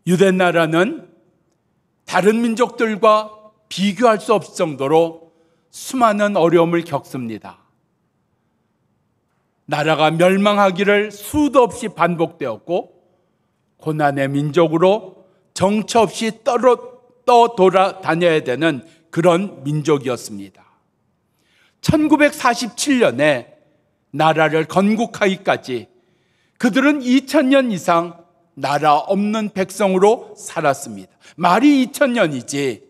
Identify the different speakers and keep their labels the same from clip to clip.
Speaker 1: 유대 나라는 다른 민족들과 비교할 수 없을 정도로 수많은 어려움을 겪습니다. 나라가 멸망하기를 수도 없이 반복되었고 고난의 민족으로 정처 없이 떠돌아다녀야 되는 그런 민족이었습니다. 1947년에 나라를 건국하기까지 그들은 2000년 이상 나라 없는 백성으로 살았습니다. 말이 2000년이지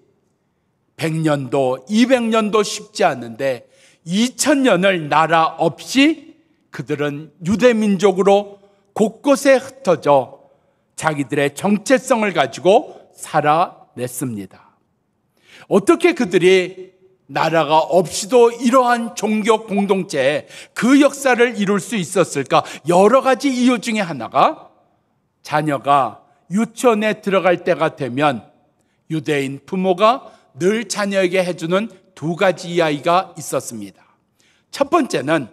Speaker 1: 100년도, 200년도 쉽지 않은데 2000년을 나라 없이 그들은 유대민족으로 곳곳에 흩어져 자기들의 정체성을 가지고 살아냈습니다. 어떻게 그들이 나라가 없이도 이러한 종교 공동체에 그 역사를 이룰 수 있었을까? 여러 가지 이유 중에 하나가 자녀가 유치원에 들어갈 때가 되면 유대인 부모가 늘 자녀에게 해주는 두 가지 이야기가 있었습니다. 첫 번째는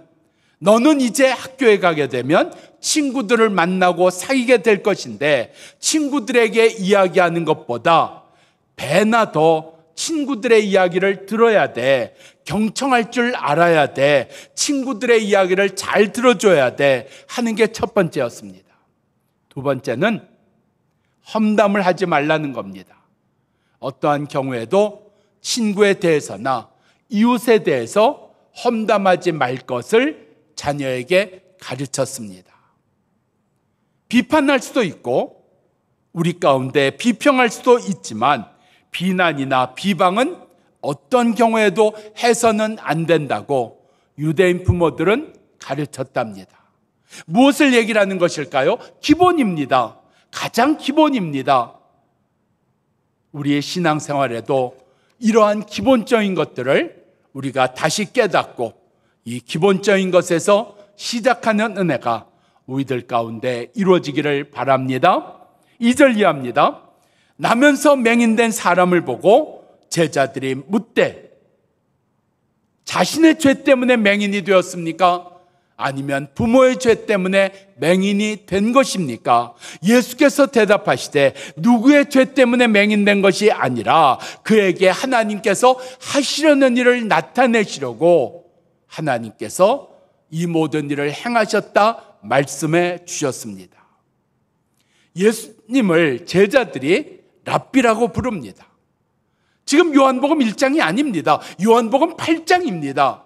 Speaker 1: 너는 이제 학교에 가게 되면 친구들을 만나고 사귀게 될 것인데 친구들에게 이야기하는 것보다 배나 더 친구들의 이야기를 들어야 돼. 경청할 줄 알아야 돼. 친구들의 이야기를 잘 들어줘야 돼 하는 게 첫 번째였습니다. 두 번째는 험담을 하지 말라는 겁니다. 어떠한 경우에도 친구에 대해서나 이웃에 대해서 험담하지 말 것을 자녀에게 가르쳤습니다. 비판할 수도 있고 우리 가운데 비평할 수도 있지만 비난이나 비방은 어떤 경우에도 해서는 안 된다고 유대인 부모들은 가르쳤답니다. 무엇을 얘기를 하는 것일까요? 기본입니다. 가장 기본입니다. 우리의 신앙생활에도 이러한 기본적인 것들을 우리가 다시 깨닫고 이 기본적인 것에서 시작하는 은혜가 우리들 가운데 이루어지기를 바랍니다. 2절 이해합니다. 나면서 맹인된 사람을 보고 제자들이 묻되 자신의 죄 때문에 맹인이 되었습니까? 아니면 부모의 죄 때문에 맹인이 된 것입니까? 예수께서 대답하시되 누구의 죄 때문에 맹인된 것이 아니라 그에게 하나님께서 하시려는 일을 나타내시려고 하나님께서 이 모든 일을 행하셨다 말씀해 주셨습니다. 예수님을 제자들이 랍비라고 부릅니다. 지금 요한복음 1장이 아닙니다. 요한복음 8장입니다.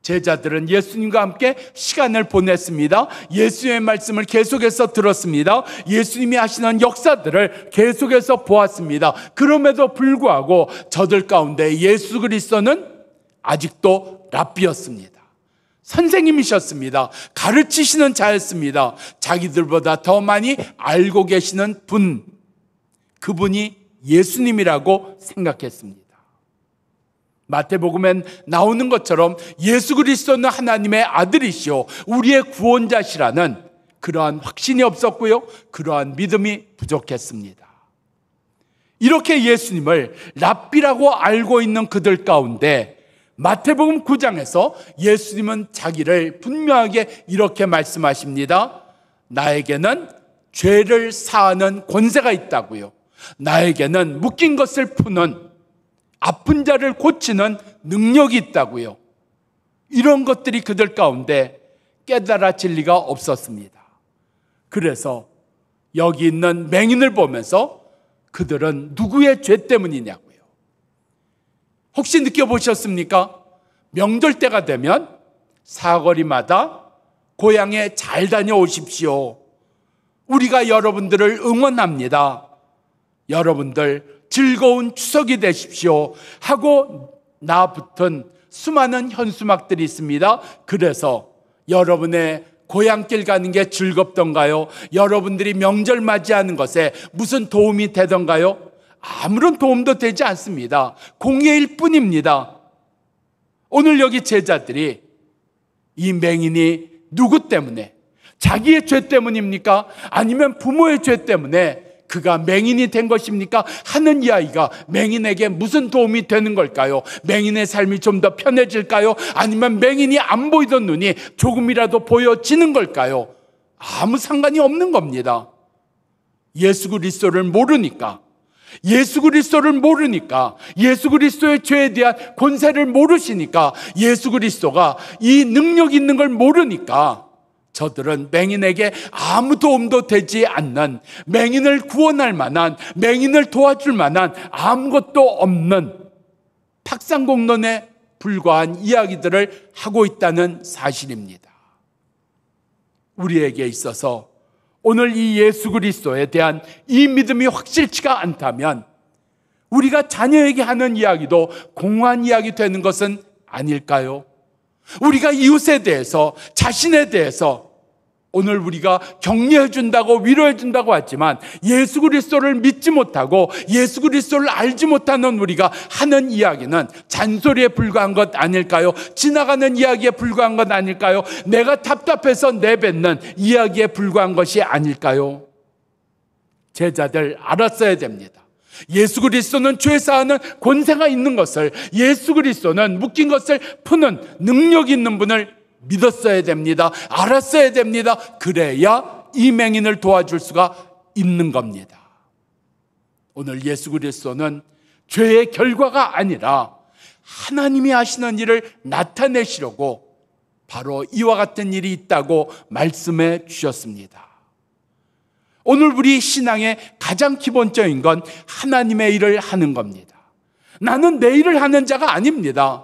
Speaker 1: 제자들은 예수님과 함께 시간을 보냈습니다. 예수님의 말씀을 계속해서 들었습니다. 예수님이 하시는 역사들을 계속해서 보았습니다. 그럼에도 불구하고 저들 가운데 예수 그리스도는 아직도 랍비였습니다. 선생님이셨습니다. 가르치시는 자였습니다. 자기들보다 더 많이 알고 계시는 분, 그분이 예수님이라고 생각했습니다. 마태복음엔 나오는 것처럼 예수 그리스도는 하나님의 아들이시오 우리의 구원자시라는 그러한 확신이 없었고요, 그러한 믿음이 부족했습니다. 이렇게 예수님을 랍비라고 알고 있는 그들 가운데 마태복음 9장에서 예수님은 자기를 분명하게 이렇게 말씀하십니다. 나에게는 죄를 사하는 권세가 있다고요. 나에게는 묶인 것을 푸는, 아픈 자를 고치는 능력이 있다고요. 이런 것들이 그들 가운데 깨달아질 리가 없었습니다. 그래서 여기 있는 맹인을 보면서 그들은 누구의 죄 때문이냐고요. 혹시 느껴보셨습니까? 명절 때가 되면 사거리마다 고향에 잘 다녀오십시오. 우리가 여러분들을 응원합니다. 여러분들 즐거운 추석이 되십시오 하고 나붙은 수많은 현수막들이 있습니다. 그래서 여러분의 고향길 가는 게 즐겁던가요? 여러분들이 명절 맞이하는 것에 무슨 도움이 되던가요? 아무런 도움도 되지 않습니다. 공예일 뿐입니다. 오늘 여기 제자들이 이 맹인이 누구 때문에, 자기의 죄 때문입니까? 아니면 부모의 죄 때문에 그가 맹인이 된 것입니까? 하는 이야기가 맹인에게 무슨 도움이 되는 걸까요? 맹인의 삶이 좀 더 편해질까요? 아니면 맹인이 안 보이던 눈이 조금이라도 보여지는 걸까요? 아무 상관이 없는 겁니다. 예수 그리스도를 모르니까, 예수 그리스도를 모르니까, 예수 그리스도의 죄에 대한 권세를 모르시니까, 예수 그리스도가 이 능력 있는 걸 모르니까 저들은 맹인에게 아무 도움도 되지 않는, 맹인을 구원할 만한, 맹인을 도와줄 만한 아무것도 없는 탁상공론에 불과한 이야기들을 하고 있다는 사실입니다. 우리에게 있어서 오늘 이 예수 그리스도에 대한 이 믿음이 확실치가 않다면 우리가 자녀에게 하는 이야기도 공허한 이야기 되는 것은 아닐까요? 우리가 이웃에 대해서, 자신에 대해서 오늘 우리가 격려해 준다고, 위로해 준다고 하지만 예수 그리스도를 믿지 못하고 예수 그리스도를 알지 못하는 우리가 하는 이야기는 잔소리에 불과한 것 아닐까요? 지나가는 이야기에 불과한 것 아닐까요? 내가 답답해서 내뱉는 이야기에 불과한 것이 아닐까요? 제자들 알았어야 됩니다. 예수 그리스도는 죄 사하는 권세가 있는 것을, 예수 그리스도는 묶인 것을 푸는 능력 있는 분을 믿었어야 됩니다. 알았어야 됩니다. 그래야 이 맹인을 도와줄 수가 있는 겁니다. 오늘 예수 그리스도는 죄의 결과가 아니라 하나님이 하시는 일을 나타내시려고 바로 이와 같은 일이 있다고 말씀해 주셨습니다. 오늘 우리 신앙의 가장 기본적인 건 하나님의 일을 하는 겁니다. 나는 내 일을 하는 자가 아닙니다.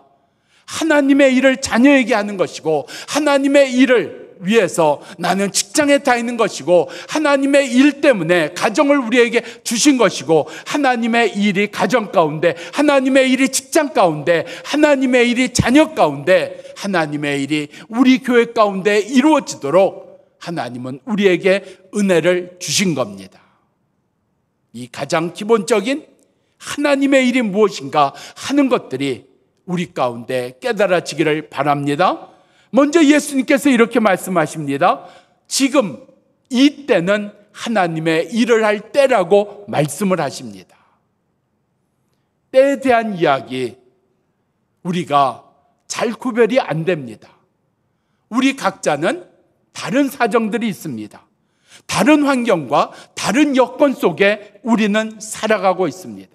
Speaker 1: 하나님의 일을 자녀에게 하는 것이고, 하나님의 일을 위해서 나는 직장에 다니는 것이고, 하나님의 일 때문에 가정을 우리에게 주신 것이고, 하나님의 일이 가정 가운데, 하나님의 일이 직장 가운데, 하나님의 일이 자녀 가운데, 하나님의 일이 우리 교회 가운데 이루어지도록 하나님은 우리에게 은혜를 주신 겁니다. 이 가장 기본적인 하나님의 일이 무엇인가 하는 것들이 우리 가운데 깨달아지기를 바랍니다. 먼저 예수님께서 이렇게 말씀하십니다. 지금 이 때는 하나님의 일을 할 때라고 말씀을 하십니다. 때에 대한 이야기 우리가 잘 구별이 안 됩니다. 우리 각자는 다른 사정들이 있습니다. 다른 환경과 다른 여건 속에 우리는 살아가고 있습니다.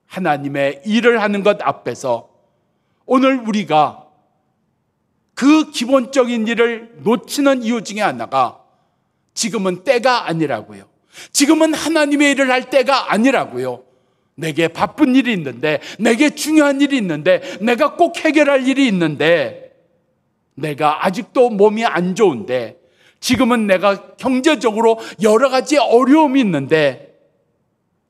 Speaker 1: 하나님의 일을 하는 것 앞에서 오늘 우리가 그 기본적인 일을 놓치는 이유 중에 하나가 지금은 때가 아니라고요. 지금은 하나님의 일을 할 때가 아니라고요. 내게 바쁜 일이 있는데, 내게 중요한 일이 있는데, 내가 꼭 해결할 일이 있는데, 내가 아직도 몸이 안 좋은데, 지금은 내가 경제적으로 여러 가지 어려움이 있는데,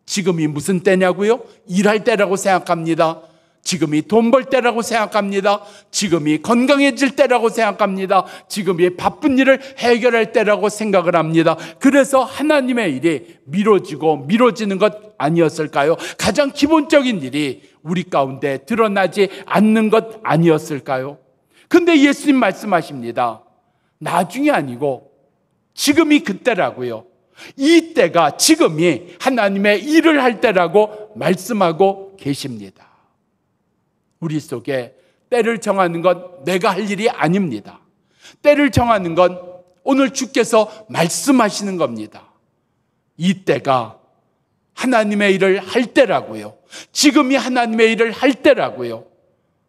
Speaker 1: 지금이 무슨 때냐고요? 일할 때라고 생각합니다. 지금이 돈 벌 때라고 생각합니다. 지금이 건강해질 때라고 생각합니다. 지금이 바쁜 일을 해결할 때라고 생각을 합니다. 그래서 하나님의 일이 미뤄지는 것 아니었을까요? 가장 기본적인 일이 우리 가운데 드러나지 않는 것 아니었을까요? 근데 예수님 말씀하십니다. 나중이 아니고 지금이 그때라고요. 이 때가, 지금이 하나님의 일을 할 때라고 말씀하고 계십니다. 우리 속에 때를 정하는 건 내가 할 일이 아닙니다. 때를 정하는 건 오늘 주께서 말씀하시는 겁니다. 이 때가 하나님의 일을 할 때라고요. 지금이 하나님의 일을 할 때라고요.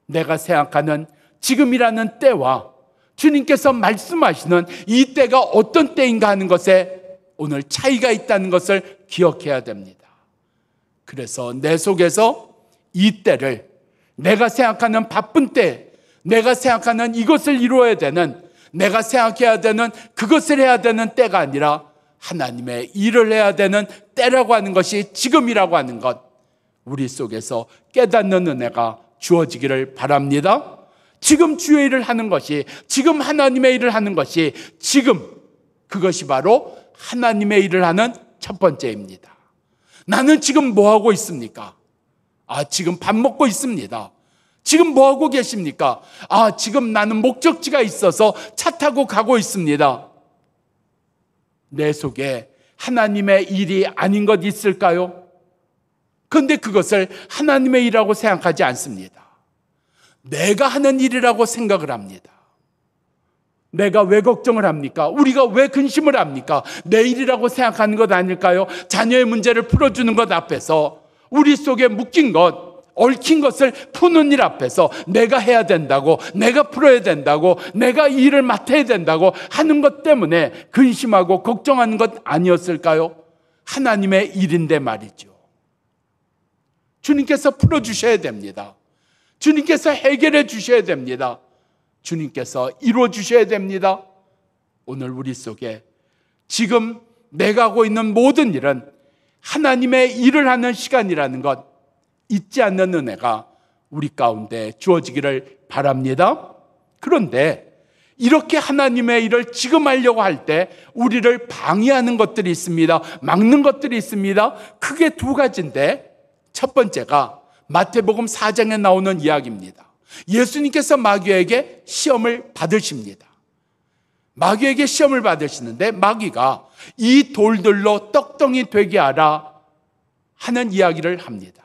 Speaker 1: 내가 생각하는 지금이라는 때와 주님께서 말씀하시는 이 때가 어떤 때인가 하는 것에 오늘 차이가 있다는 것을 기억해야 됩니다. 그래서 내 속에서 이 때를, 내가 생각하는 바쁜 때, 내가 생각하는 이것을 이루어야 되는, 내가 생각해야 되는 그것을 해야 되는 때가 아니라 하나님의 일을 해야 되는 때라고 하는 것이 지금이라고 하는 것, 우리 속에서 깨닫는 은혜가 주어지기를 바랍니다. 지금 주의 일을 하는 것이, 지금 하나님의 일을 하는 것이, 지금 그것이 바로 하나님의 일을 하는 첫 번째입니다. 나는 지금 뭐 하고 있습니까? 지금 밥 먹고 있습니다. 지금 뭐 하고 계십니까? 지금 나는 목적지가 있어서 차 타고 가고 있습니다. 내 속에 하나님의 일이 아닌 것 있을까요? 그런데 그것을 하나님의 일이라고 생각하지 않습니다. 내가 하는 일이라고 생각을 합니다. 내가 왜 걱정을 합니까? 우리가 왜 근심을 합니까? 내일이라고 생각하는 것 아닐까요? 자녀의 문제를 풀어주는 것 앞에서 우리 속에 묶인 것, 얽힌 것을 푸는 일 앞에서 내가 해야 된다고, 내가 풀어야 된다고, 내가 이 일을 맡아야 된다고 하는 것 때문에 근심하고 걱정하는 것 아니었을까요? 하나님의 일인데 말이죠. 주님께서 풀어주셔야 됩니다. 주님께서 해결해 주셔야 됩니다. 주님께서 이루어 주셔야 됩니다. 오늘 우리 속에 지금 내가 하고 있는 모든 일은 하나님의 일을 하는 시간이라는 것 잊지 않는 은혜가 우리 가운데 주어지기를 바랍니다. 그런데 이렇게 하나님의 일을 지금 하려고 할 때 우리를 방해하는 것들이 있습니다. 막는 것들이 있습니다. 크게 두 가지인데 첫 번째가 마태복음 4장에 나오는 이야기입니다. 예수님께서 마귀에게 시험을 받으십니다. 마귀에게 시험을 받으시는데 마귀가 이 돌들로 떡덩이 되게 하라 하는 이야기를 합니다.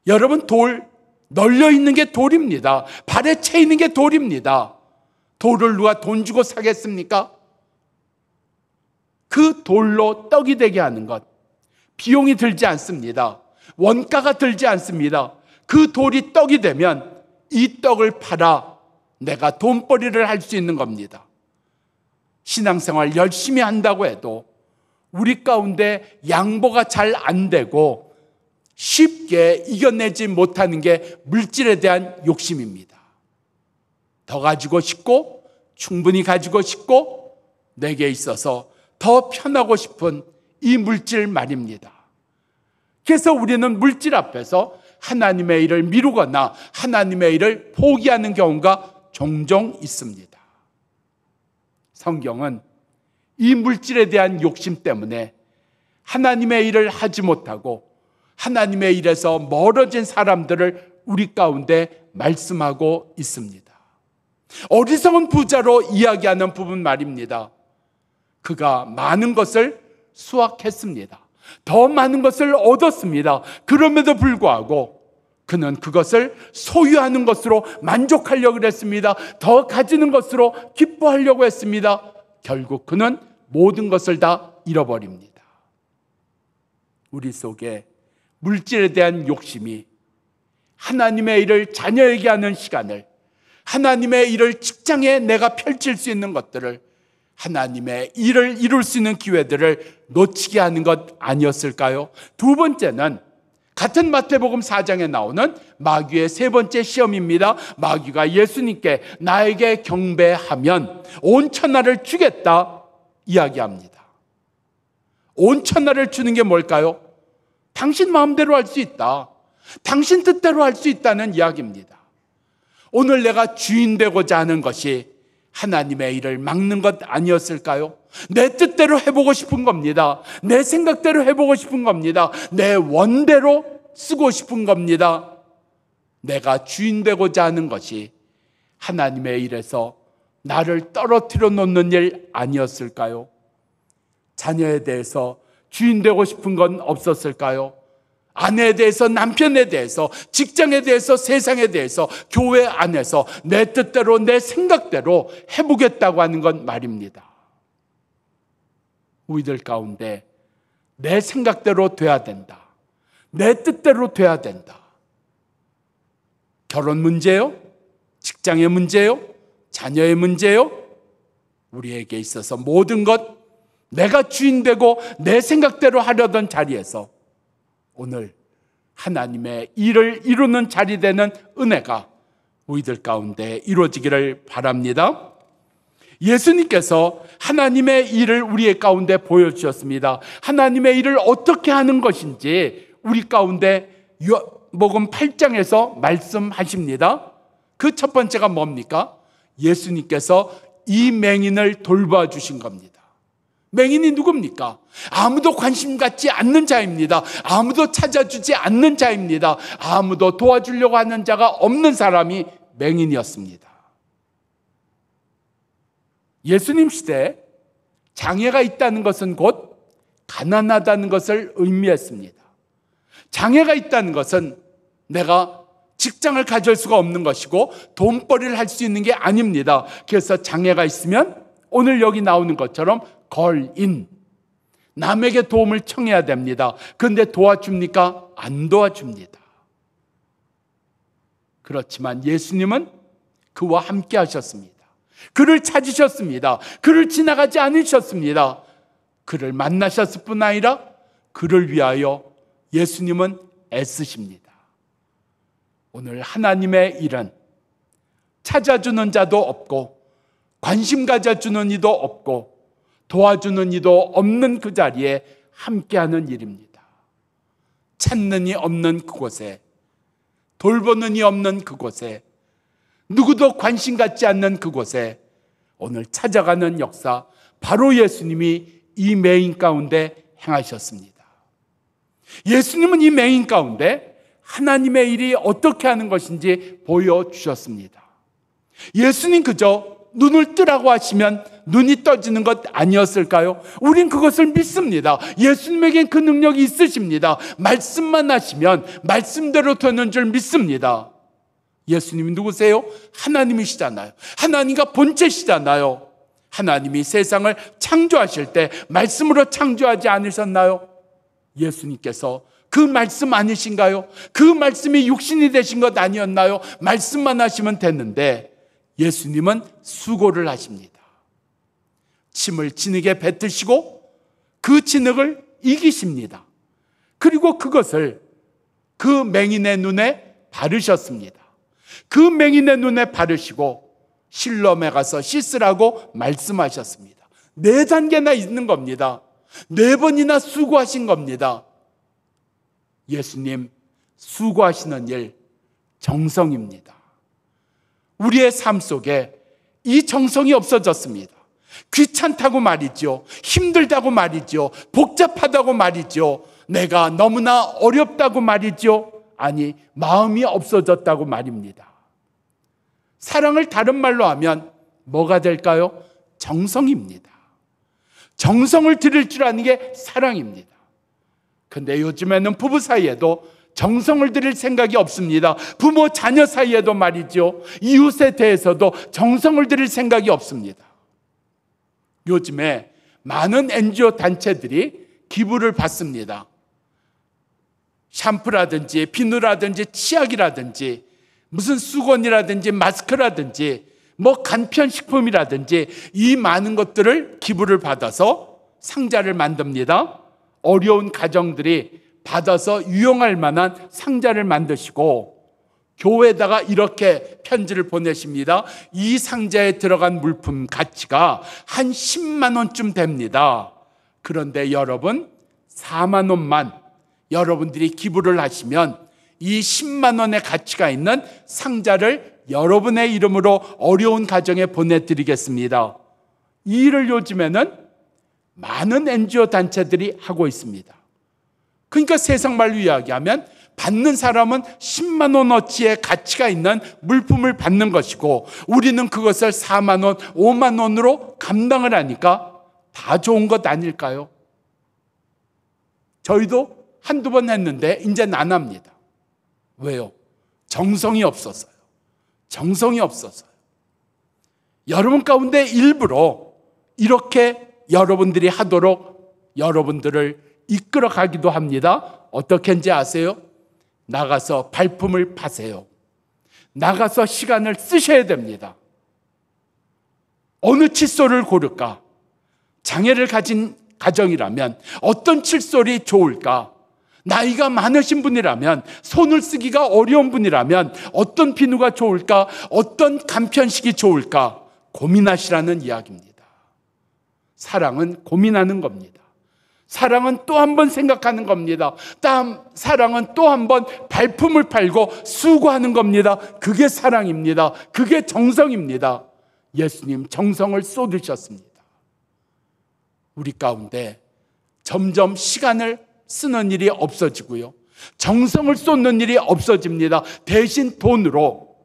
Speaker 1: 여러분, 돌 널려 있는 게 돌입니다. 발에 채 있는 게 돌입니다. 돌을 누가 돈 주고 사겠습니까? 그 돌로 떡이 되게 하는 것, 비용이 들지 않습니다. 원가가 들지 않습니다. 그 돌이 떡이 되면 이 떡을 팔아 내가 돈벌이를 할 수 있는 겁니다. 신앙생활 열심히 한다고 해도 우리 가운데 양보가 잘 안 되고 쉽게 이겨내지 못하는 게 물질에 대한 욕심입니다. 더 가지고 싶고 충분히 가지고 싶고 내게 있어서 더 편하고 싶은 이 물질 말입니다. 그래서 우리는 물질 앞에서 하나님의 일을 미루거나 하나님의 일을 포기하는 경우가 종종 있습니다. 성경은 이 물질에 대한 욕심 때문에 하나님의 일을 하지 못하고 하나님의 일에서 멀어진 사람들을 우리 가운데 말씀하고 있습니다. 어리석은 부자로 이야기하는 부분 말입니다. 그가 많은 것을 수확했습니다. 더 많은 것을 얻었습니다. 그럼에도 불구하고 그는 그것을 소유하는 것으로 만족하려고 했습니다. 더 가지는 것으로 기뻐하려고 했습니다. 결국 그는 모든 것을 다 잃어버립니다. 우리 속에 물질에 대한 욕심이 하나님의 일을 자녀에게 하는 시간을, 하나님의 일을 직장에 내가 펼칠 수 있는 것들을, 하나님의 일을 이룰 수 있는 기회들을 놓치게 하는 것 아니었을까요? 두 번째는 같은 마태복음 4장에 나오는 마귀의 세 번째 시험입니다. 마귀가 예수님께 나에게 경배하면 온 천하를 주겠다 이야기합니다. 온 천하를 주는 게 뭘까요? 당신 마음대로 할 수 있다. 당신 뜻대로 할 수 있다는 이야기입니다. 오늘 내가 주인 되고자 하는 것이 하나님의 일을 막는 것 아니었을까요? 내 뜻대로 해보고 싶은 겁니다. 내 생각대로 해보고 싶은 겁니다. 내 원대로 쓰고 싶은 겁니다. 내가 주인 되고자 하는 것이 하나님의 일에서 나를 떨어뜨려 놓는 일 아니었을까요? 자녀에 대해서 주인 되고 싶은 건 없었을까요? 아내에 대해서, 남편에 대해서, 직장에 대해서, 세상에 대해서, 교회 안에서 내 뜻대로, 내 생각대로 해보겠다고 하는 건 말입니다. 우리들 가운데 내 생각대로 돼야 된다. 내 뜻대로 돼야 된다. 결혼 문제요? 직장의 문제요? 자녀의 문제요? 우리에게 있어서 모든 것 내가 주인 되고 내 생각대로 하려던 자리에서 오늘 하나님의 일을 이루는 자리 되는 은혜가 우리들 가운데 이루어지기를 바랍니다. 예수님께서 하나님의 일을 우리의 가운데 보여주셨습니다. 하나님의 일을 어떻게 하는 것인지 우리 가운데 요한복음 8장에서 말씀하십니다. 그 첫 번째가 뭡니까? 예수님께서 이 맹인을 돌봐주신 겁니다. 맹인이 누굽니까? 아무도 관심 갖지 않는 자입니다. 아무도 찾아주지 않는 자입니다. 아무도 도와주려고 하는 자가 없는 사람이 맹인이었습니다. 예수님 시대에 장애가 있다는 것은 곧 가난하다는 것을 의미했습니다. 장애가 있다는 것은 내가 직장을 가질 수가 없는 것이고 돈벌이를 할 수 있는 게 아닙니다. 그래서 장애가 있으면 오늘 여기 나오는 것처럼 걸인, 남에게 도움을 청해야 됩니다. 그런데 도와줍니까? 안 도와줍니다. 그렇지만 예수님은 그와 함께 하셨습니다. 그를 찾으셨습니다. 그를 지나가지 않으셨습니다. 그를 만나셨을 뿐 아니라 그를 위하여 예수님은 애쓰십니다. 오늘 하나님의 일은 찾아주는 자도 없고 관심 가져주는 이도 없고 도와주는 이도 없는 그 자리에 함께하는 일입니다. 찾는 이 없는 그곳에, 돌보는 이 없는 그곳에, 누구도 관심 갖지 않는 그곳에 오늘 찾아가는 역사, 바로 예수님이 이 맹인 가운데 행하셨습니다. 예수님은 이 맹인 가운데 하나님의 일이 어떻게 하는 것인지 보여주셨습니다. 예수님 그저 눈을 뜨라고 하시면 눈이 떠지는 것 아니었을까요? 우린 그것을 믿습니다. 예수님에겐 그 능력이 있으십니다. 말씀만 하시면 말씀대로 되는 줄 믿습니다. 예수님이 누구세요? 하나님이시잖아요. 하나님과 본체시잖아요. 하나님이 세상을 창조하실 때 말씀으로 창조하지 않으셨나요? 예수님께서 그 말씀 아니신가요? 그 말씀이 육신이 되신 것 아니었나요? 말씀만 하시면 됐는데 예수님은 수고를 하십니다. 침을 진흙에 뱉으시고 그 진흙을 이기십니다. 그리고 그것을 그 맹인의 눈에 바르셨습니다. 그 맹인의 눈에 바르시고 실로암에 가서 씻으라고 말씀하셨습니다. 4단계나 있는 겁니다. 4번이나 수고하신 겁니다. 예수님 수고하시는 일 정성입니다. 우리의 삶 속에 이 정성이 없어졌습니다. 귀찮다고 말이죠. 힘들다고 말이죠. 복잡하다고 말이죠. 내가 너무나 어렵다고 말이죠. 아니, 마음이 없어졌다고 말입니다. 사랑을 다른 말로 하면 뭐가 될까요? 정성입니다. 정성을 들일 줄 아는 게 사랑입니다. 근데 요즘에는 부부 사이에도 정성을 들일 생각이 없습니다. 부모 자녀 사이에도 말이죠. 이웃에 대해서도 정성을 들일 생각이 없습니다. 요즘에 많은 NGO 단체들이 기부를 받습니다. 샴푸라든지 비누라든지 치약이라든지 무슨 수건이라든지 마스크라든지 뭐 간편식품이라든지 이 많은 것들을 기부를 받아서 상자를 만듭니다. 어려운 가정들이 받아서 유용할 만한 상자를 만드시고 교회에다가 이렇게 편지를 보내십니다. 이 상자에 들어간 물품 가치가 한 10만 원쯤 됩니다. 그런데 여러분 4만 원만 여러분들이 기부를 하시면 이 10만 원의 가치가 있는 상자를 여러분의 이름으로 어려운 가정에 보내드리겠습니다. 이 일을 요즘에는 많은 NGO 단체들이 하고 있습니다. 그러니까 세상 말로 이야기하면 받는 사람은 10만 원어치의 가치가 있는 물품을 받는 것이고 우리는 그것을 4만 원, 5만 원으로 감당을 하니까 다 좋은 것 아닐까요? 저희도 한두 번 했는데 이제는 안 합니다. 왜요? 정성이 없어서요. 정성이 없어서요. 여러분 가운데 일부러 이렇게 여러분들이 하도록 여러분들을 이끌어 가기도 합니다. 어떻게인지 아세요? 나가서 발품을 파세요. 나가서 시간을 쓰셔야 됩니다. 어느 칫솔을 고를까? 장애를 가진 가정이라면 어떤 칫솔이 좋을까? 나이가 많으신 분이라면, 손을 쓰기가 어려운 분이라면 어떤 비누가 좋을까? 어떤 간편식이 좋을까? 고민하시라는 이야기입니다. 사랑은 고민하는 겁니다. 사랑은 또 한 번 생각하는 겁니다. 사랑은 또 한 번 발품을 팔고 수고하는 겁니다. 그게 사랑입니다. 그게 정성입니다. 예수님 정성을 쏟으셨습니다. 우리 가운데 점점 시간을 쓰는 일이 없어지고요. 정성을 쏟는 일이 없어집니다. 대신 돈으로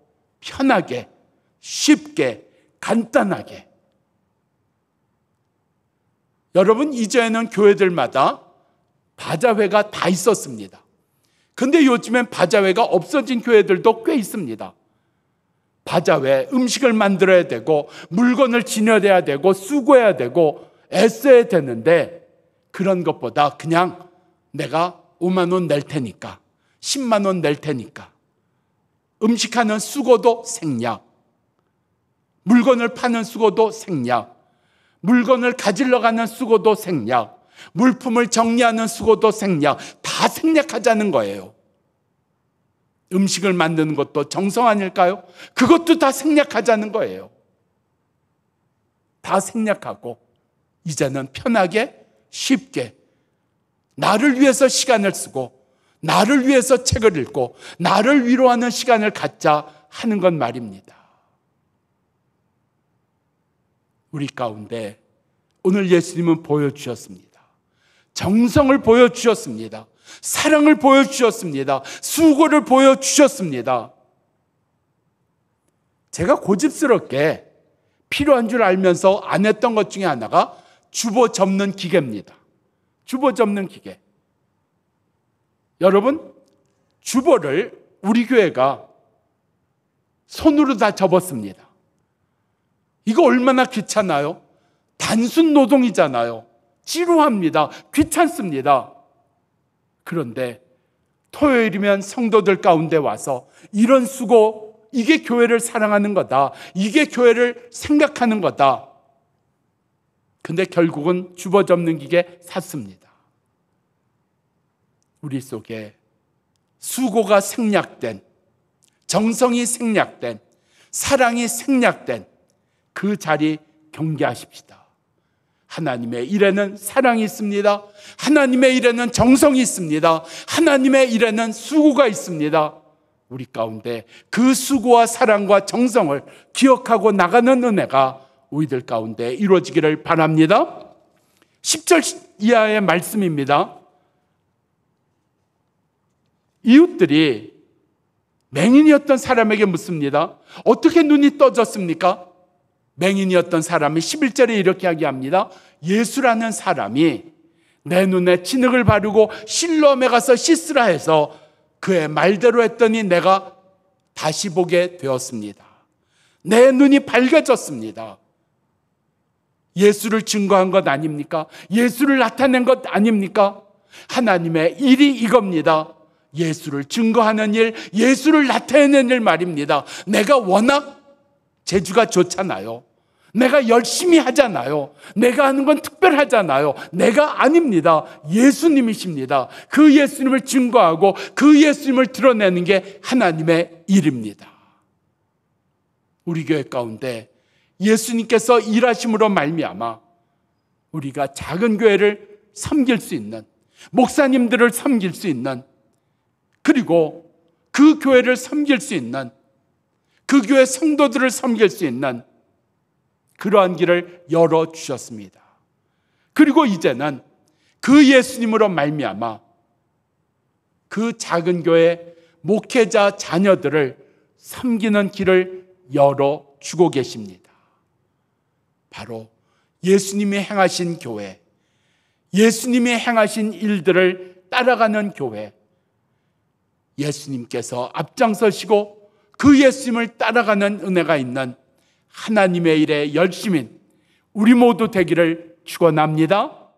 Speaker 1: 편하게, 쉽게, 간단하게. 여러분, 이전에는 교회들마다 바자회가 다 있었습니다. 근데 요즘엔 바자회가 없어진 교회들도 꽤 있습니다. 바자회, 음식을 만들어야 되고 물건을 지녀야 되고 수고해야 되고 애써야 되는데, 그런 것보다 그냥 내가 5만 원 낼 테니까, 10만 원 낼 테니까, 음식하는 수고도 생략, 물건을 파는 수고도 생략, 물건을 가지러 가는 수고도 생략, 물품을 정리하는 수고도 생략, 다 생략하자는 거예요. 음식을 만드는 것도 정성 아닐까요? 그것도 다 생략하자는 거예요. 다 생략하고 이제는 편하게, 쉽게 나를 위해서 시간을 쓰고 나를 위해서 책을 읽고 나를 위로하는 시간을 갖자 하는 건 말입니다. 우리 가운데 오늘 예수님은 보여주셨습니다. 정성을 보여주셨습니다. 사랑을 보여주셨습니다. 수고를 보여주셨습니다. 제가 고집스럽게 필요한 줄 알면서 안 했던 것 중에 하나가 주보 접는 기계입니다. 주보 접는 기계. 여러분, 주보를 우리 교회가 손으로 다 접었습니다. 이거 얼마나 귀찮아요? 단순 노동이잖아요. 지루합니다. 귀찮습니다. 그런데 토요일이면 성도들 가운데 와서 이런 수고, 이게 교회를 사랑하는 거다, 이게 교회를 생각하는 거다. 근데 결국은 주보 접는 기계 샀습니다. 우리 속에 수고가 생략된, 정성이 생략된, 사랑이 생략된 그 자리 경계하십시다. 하나님의 일에는 사랑이 있습니다. 하나님의 일에는 정성이 있습니다. 하나님의 일에는 수고가 있습니다. 우리 가운데 그 수고와 사랑과 정성을 기억하고 나가는 은혜가 우리들 가운데 이루어지기를 바랍니다. 10절 이하의 말씀입니다. 이웃들이 맹인이었던 사람에게 묻습니다. 어떻게 눈이 떠졌습니까? 맹인이었던 사람이 11절에 이렇게 이야기합니다. 예수라는 사람이 내 눈에 진흙을 바르고 실로암에 가서 씻으라 해서 그의 말대로 했더니 내가 다시 보게 되었습니다. 내 눈이 밝아졌습니다. 예수를 증거한 것 아닙니까? 예수를 나타낸 것 아닙니까? 하나님의 일이 이겁니다. 예수를 증거하는 일, 예수를 나타내는 일 말입니다. 내가 워낙 재주가 좋잖아요. 내가 열심히 하잖아요. 내가 하는 건 특별하잖아요. 내가 아닙니다. 예수님이십니다. 그 예수님을 증거하고 그 예수님을 드러내는 게 하나님의 일입니다. 우리 교회 가운데 예수님께서 일하심으로 말미암아 우리가 작은 교회를 섬길 수 있는, 목사님들을 섬길 수 있는, 그리고 그 교회를 섬길 수 있는, 그 교회 성도들을 섬길 수 있는 그러한 길을 열어주셨습니다. 그리고 이제는 그 예수님으로 말미암아 그 작은 교회 목회자 자녀들을 섬기는 길을 열어주고 계십니다. 바로 예수님이 행하신 교회, 예수님이 행하신 일들을 따라가는 교회, 예수님께서 앞장서시고 그 예수님을 따라가는 은혜가 있는 하나님의 일에 열심인 우리 모두 되기를 축원합니다.